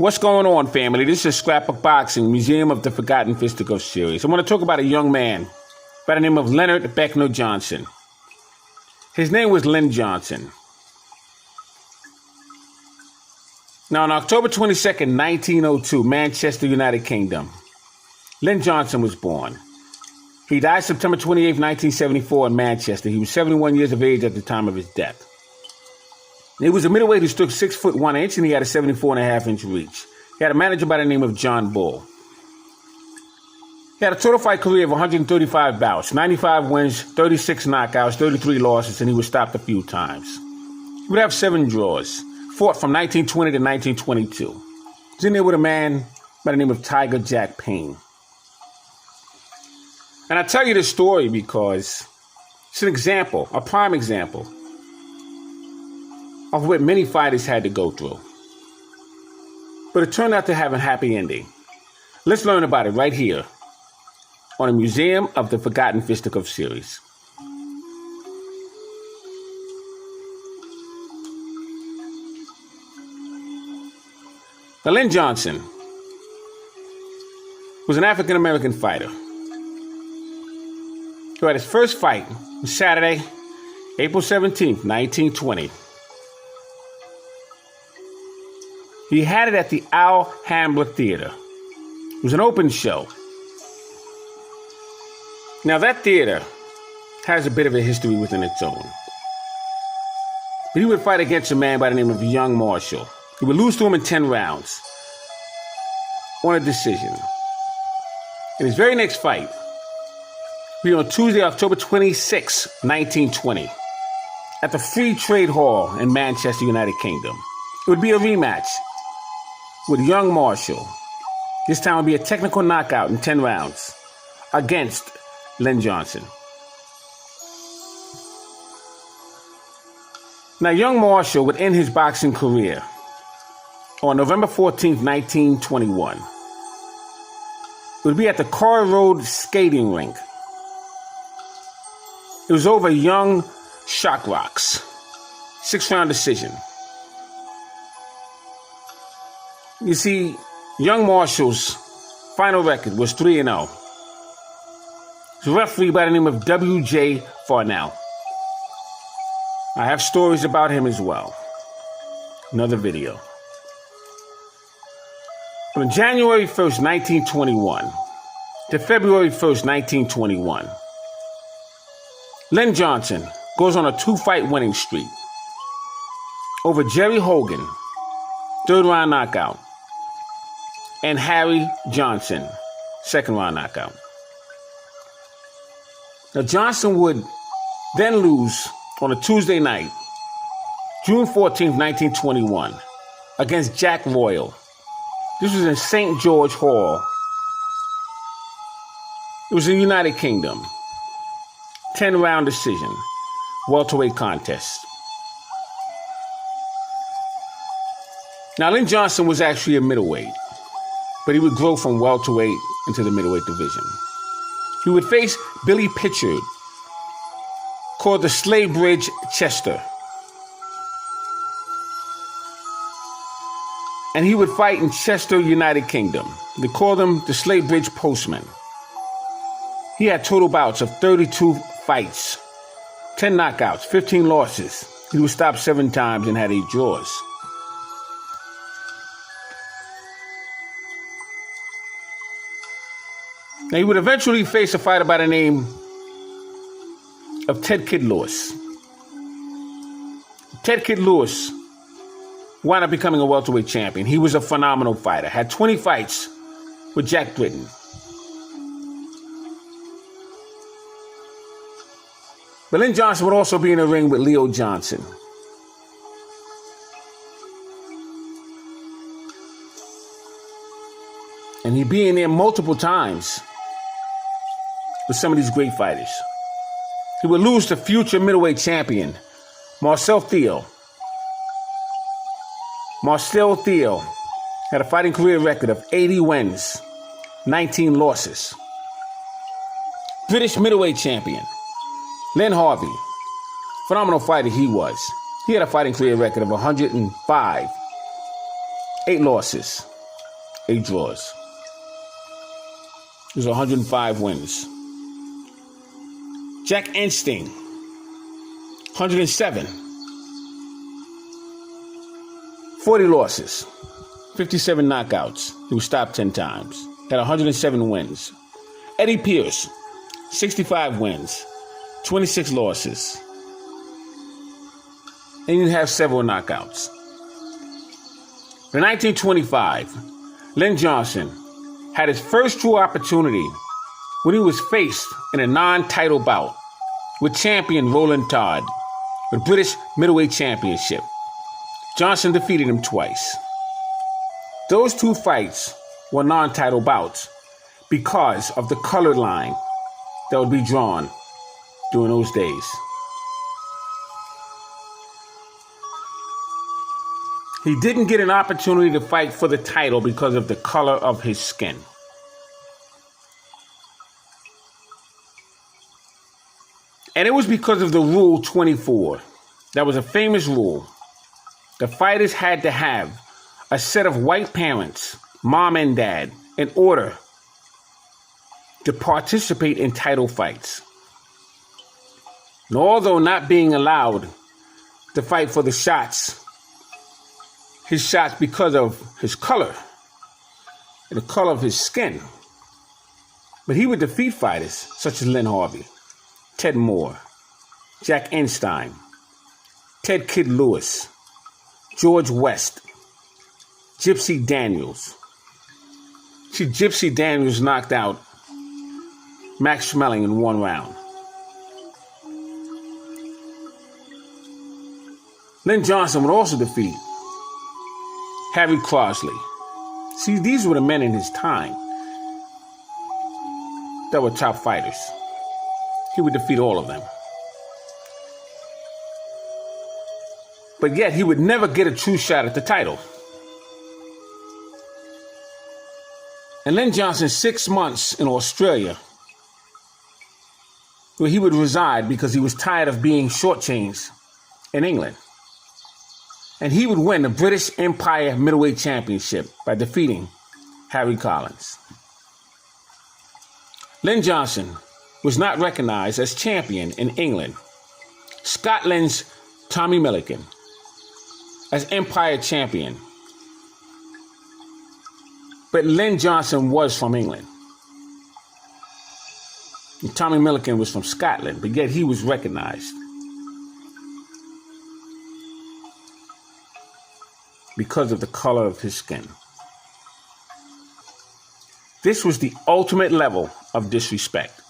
What's going on, family? This is Scrapbook Boxing, Museum of the Forgotten Fisticuffs series. I want to talk about a young man by the name of Leonard Beckner Johnson. His name was Len Johnson. Now, on October 22nd, 1902, Manchester, United Kingdom, Len Johnson was born. He died September 28, 1974 in Manchester. He was 71 years of age at the time of his death. He was a middleweight who stood 6 foot 1 inch, and he had a 74.5-inch reach. He had a manager by the name of John Bull. He had a total fight career of 135 bouts, 95 wins, 36 knockouts, 33 losses, and he was stopped a few times. He would have 7 draws, fought from 1920 to 1922. He was in there with a man by the name of Tiger Jack Payne. And I tell you this story because it's an example, a prime example, of what many fighters had to go through. But it turned out to have a happy ending. Let's learn about it right here on the Museum of the Forgotten Fisticuffs series. Now, Len Johnson was an African-American fighter who had his first fight on Saturday, April 17th, 1920. He had it at the Alhambra Theater. It was an open show. Now, that theater has a bit of a history within its own. But he would fight against a man by the name of Young Marshall. He would lose to him in 10 rounds on a decision. In his very next fight, would be on Tuesday, October 26, 1920, at the Free Trade Hall in Manchester, United Kingdom. It would be a rematch with Young Marshall. This time would be a technical knockout in 10 rounds against Len Johnson. Now, Young Marshall would end his boxing career on November 14th, 1921. It would be at the Carr Road skating rink. It was over Young Shock Rocks. 6-round decision. You see, Young Marshall's final record was 3-0. He was a referee by the name of W.J. Farnell. I have stories about him as well. Another video. From January 1st, 1921 to February 1st, 1921, Len Johnson goes on a 2-fight winning streak over Jerry Hogan, 3rd-round knockout, and Harry Johnson, 2nd-round knockout. Now, Johnson would then lose on a Tuesday night, June 14th, 1921, against Jack Royal. This was in St. George Hall. It was in the United Kingdom. 10-round decision, welterweight contest. Now, Len Johnson was actually a middleweight, but he would grow from welterweight into the middleweight division. He would face Billy Pitchard, called the Slaybridge Chester. And he would fight in Chester, United Kingdom. They called him the Slaybridge Postman. He had total bouts of 32 fights, 10 knockouts, 15 losses. He was stopped 7 times and had 8 draws. Now, he would eventually face a fighter by the name of Ted Kid Lewis. Ted Kid Lewis wound up becoming a welterweight champion. He was a phenomenal fighter, had 20 fights with Jack Britton. But Len Johnson would also be in the ring with Leo Johnson. And he'd be in there multiple times with some of these great fighters. He would lose to future middleweight champion, Marcel Thiel. Marcel Thiel had a fighting career record of 80 wins, 19 losses. British middleweight champion, Len Harvey. Phenomenal fighter he was. He had a fighting career record of 105, 8 losses. 8 draws. It was 105 wins. Jack Enstein, 107. 40 losses, 57 knockouts. He was stopped 10 times. Had 107 wins. Eddie Pierce, 65 wins, 26 losses. And he'd have several knockouts. In 1925, Len Johnson had his first true opportunity when he was faced in a non-title bout with champion Roland Todd for the British Middleweight Championship. Johnson defeated him twice. Those 2 fights were non-title bouts because of the color line that would be drawn during those days. He didn't get an opportunity to fight for the title because of the color of his skin. And it was because of the Rule 24. That was a famous rule. The fighters had to have a set of white parents, mom and dad, in order to participate in title fights. And although not being allowed to fight for his shots because of his color and the color of his skin, but he would defeat fighters such as Len Harvey, Ted Moore, Jack Enstein, Ted Kid Lewis, George West, Gypsy Daniels. See, Gypsy Daniels knocked out Max Schmeling in 1 round. Len Johnson would also defeat Harry Crosley. See, these were the men in his time that were top fighters. He would defeat all of them. But yet, he would never get a true shot at the title. And Len Johnson's 6 months in Australia, where he would reside because he was tired of being shortchanged in England. And he would win the British Empire Middleweight Championship by defeating Harry Collins. Len Johnson was not recognized as champion in England. Scotland's Tommy Milliken as Empire champion. But Len Johnson was from England. And Tommy Milliken was from Scotland, but yet he was recognized because of the color of his skin. This was the ultimate level of disrespect.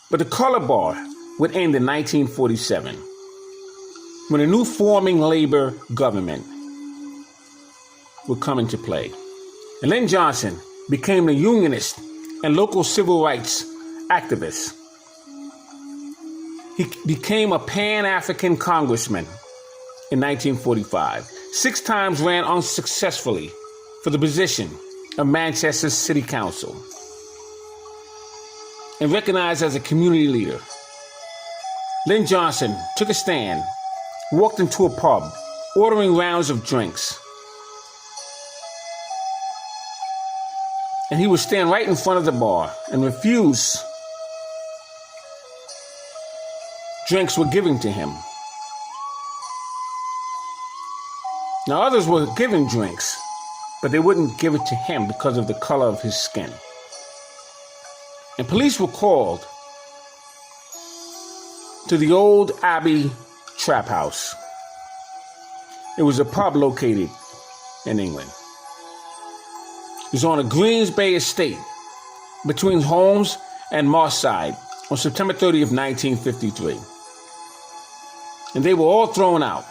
But the color bar would end in 1947, when a new forming labor government would come into play. And Len Johnson became a unionist and local civil rights activist. He became a Pan-African congressman in 1945. 6 times ran unsuccessfully for the position of Manchester's City Council. And recognized as a community leader, Len Johnson took a stand, walked into a pub, ordering rounds of drinks. And he would stand right in front of the bar and refuse drinks were given to him. Now others were given drinks, but they wouldn't give it to him because of the color of his skin. And police were called to the old Abbey Trap House. It was a pub located in England. It was on a Greens Bay estate between Holmes and Marsyde on September 30th, 1953. And they were all thrown out.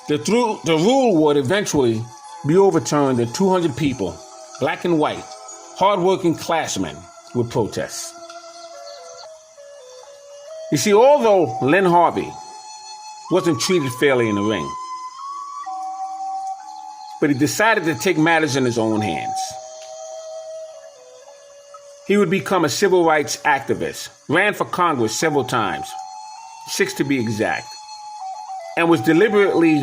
The rule would eventually be overturned and 200 people, black and white, hard-working classmen, would protest. You see, although Len Harvey wasn't treated fairly in the ring, but he decided to take matters in his own hands. He would become a civil rights activist, ran for Congress several times, 6 to be exact, and was deliberately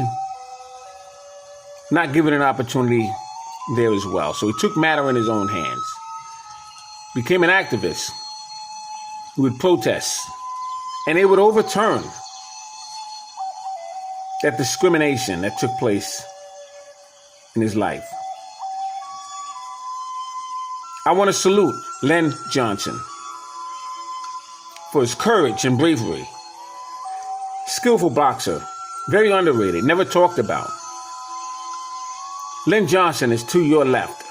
not given an opportunity there as well. So he took matter in his own hands. Became an activist. He would protest. And they would overturn that discrimination that took place in his life. I want to salute Len Johnson for his courage and bravery. Skillful boxer, very underrated, never talked about. Len Johnson is to your left.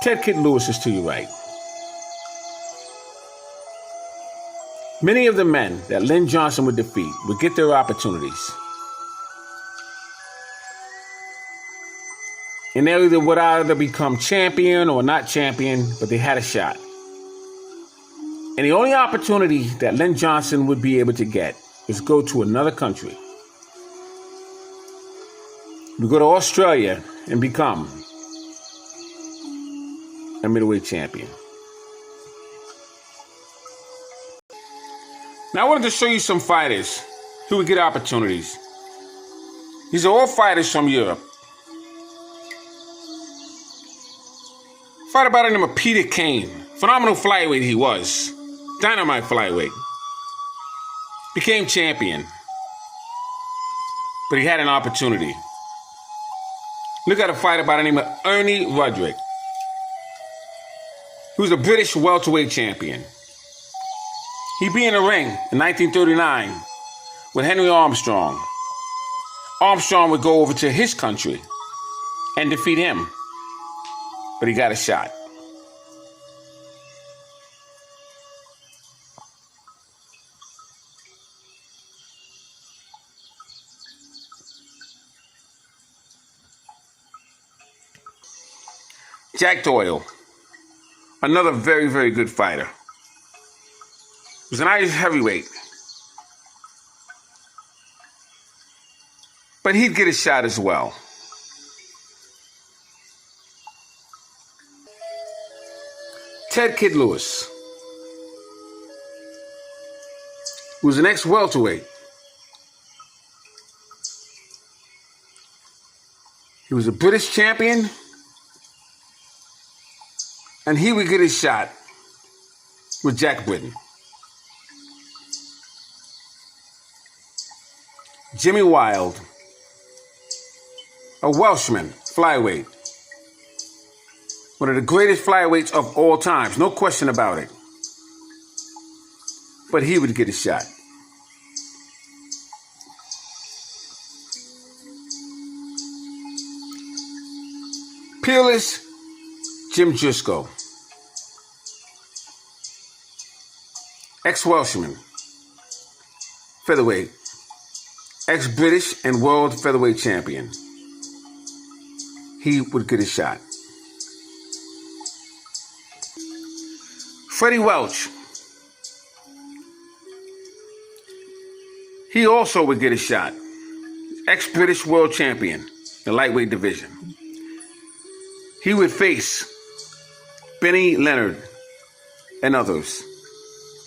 Ted Kid Lewis is to your right. Many of the men that Len Johnson would defeat would get their opportunities. And they would either become champion or not champion, but they had a shot. And the only opportunity that Len Johnson would be able to get is go to another country. We go to Australia and become a middleweight champion. Now I wanted to show you some fighters who would get opportunities. These are all fighters from Europe. Fighter by the name of Peter Kane. Phenomenal flyweight he was. Dynamite flyweight. Became champion. But he had an opportunity. Look at a fighter by the name of Ernie Roderick. He was a British welterweight champion. He'd be in the ring in 1939 with Henry Armstrong. Armstrong would go over to his country and defeat him. But he got a shot. Jack Doyle, another very, very good fighter. He was an Irish heavyweight. But he'd get a shot as well. Ted Kid Lewis, who was an ex-welterweight. He was a British champion, and he would get his shot with Jack Britton. Jimmy Wilde, a Welshman, flyweight. One of the greatest flyweights of all times, no question about it. But he would get a shot. Peerless Jim Driscoll, ex-Welshman, featherweight, ex-British and world featherweight champion. He would get a shot. Freddie Welch, he also would get a shot. Ex-British world champion, the lightweight division. He would face Benny Leonard and others.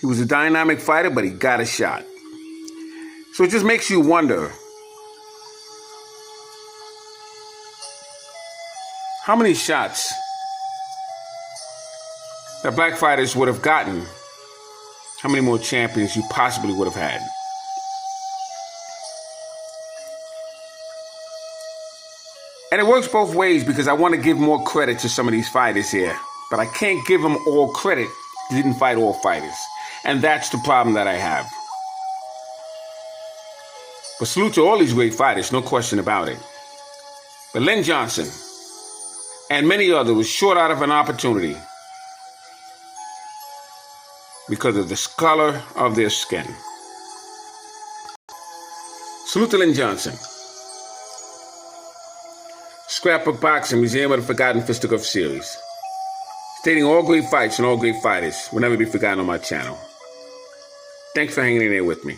He was a dynamic fighter, but he got a shot. So it just makes you wonder, how many shots that black fighters would have gotten, how many more champions you possibly would have had. And it works both ways, because I want to give more credit to some of these fighters here. But I can't give them all credit. They didn't fight all fighters. And that's the problem that I have. But salute to all these great fighters, no question about it. But Len Johnson and many others were short out of an opportunity because of the color of their skin. Salute to Len Johnson. Scrapbook Boxing, Museum of the Forgotten Fisticuffs series. Stating all great fights and all great fighters will never be forgotten on my channel. Thanks for hanging in there with me.